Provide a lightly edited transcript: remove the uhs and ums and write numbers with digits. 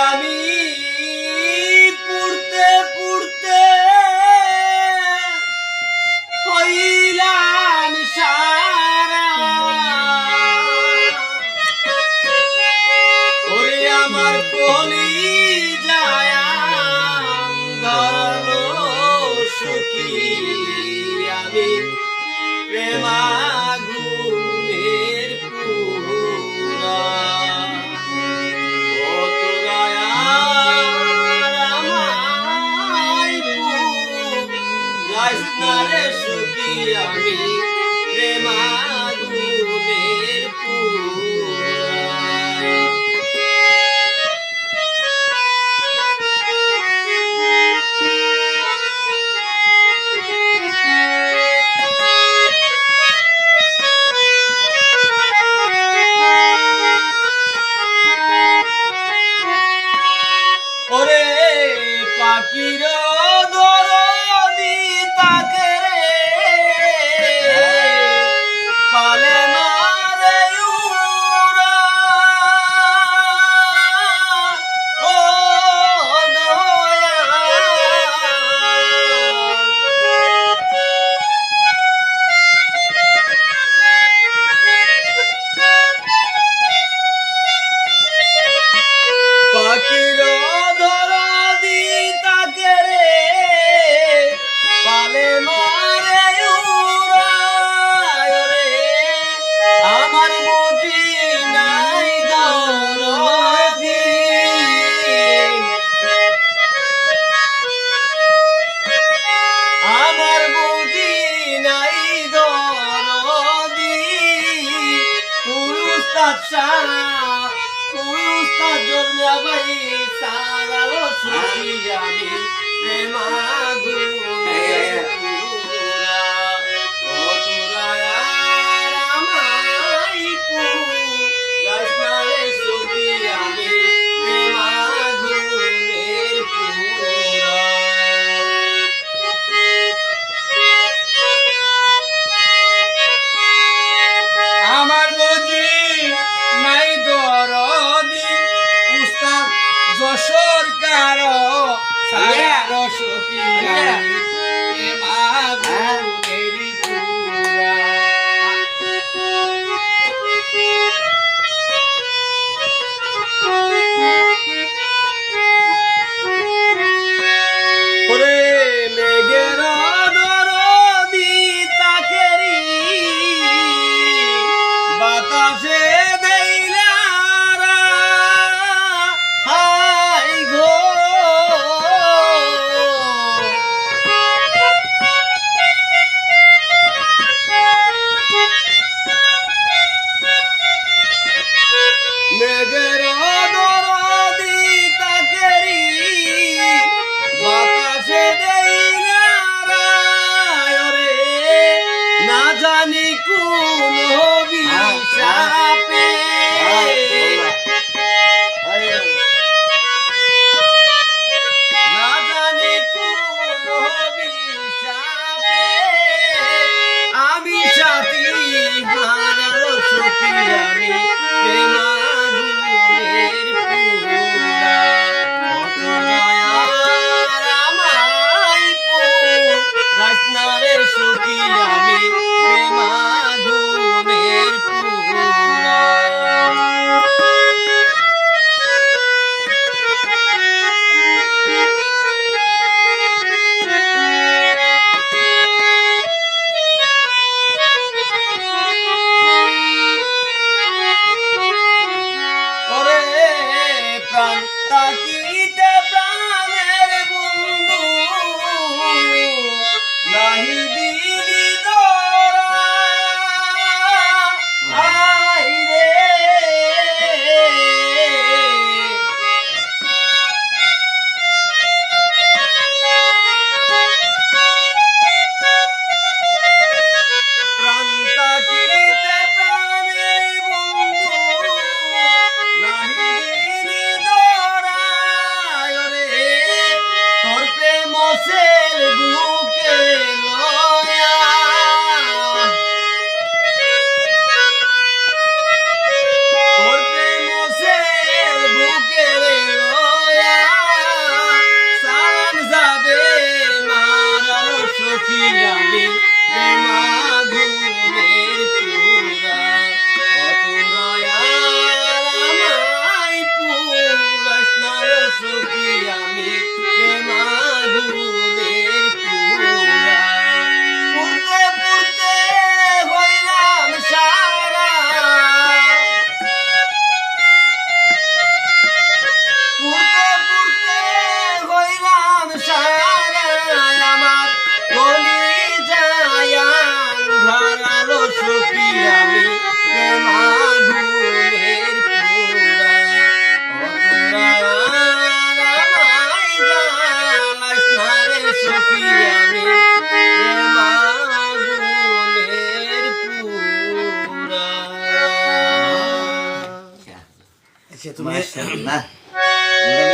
আমি পুড়তে পুড়তে হইলাম সারা। ওরে আমার কলিজায় ধরলো সুখী আমি প্রেমাগুনের পুরা। রে সুখী আমি প্রেমাগুনের পুরা। ওরে পাখির দরদি তাকে রে পালে মারে উড়া। ও দয়া পাখির দরদি তাকে রে পালে মারে উড়ায় রে আমার বুঝি নাই দরদি। আমার বুঝি নাই দরদি তুই উস্তাদ শাহ তুই উস্তাদ জন্মা ভাই সারালো সুখী আমি প্রেমাগুনের পুরা। ও তোরা আর আমায় পুরাইস না রে সুখী আমি প্রেমাগুনের পুরা। আমার বুঝি নাই দরদি উস্তাদ যশোর কারো সারা সুখী আমি প্রেমাগুনের পুরা। ওরে মেঘের দরদি তাকে রে বাতাসে দেইলা হাই গো। মেঘের দরদি তাকে রে বাতাসে দেইলা রে না জানি কোন অভিশাপে না জানি কোন অভিশাপে আমি সাথী হারালো সুখী আমি প্রেমাগুনের পুরা। কত দয়ার আমায় পুরাইস না রে সুখী আমি প্রেমাগুনের পুরা। ওরে প্রাণ তাকিতে প্রাণের বন্ধু নাহি দিলি ধরা। আই রে প্রাণ তাকিতে প্রাণের বন্ধু নাহি দিলি ধরা রে তোর প্রেম সেল বুকে লয়া। আচ্ছা তুমি মাশাআল্লাহ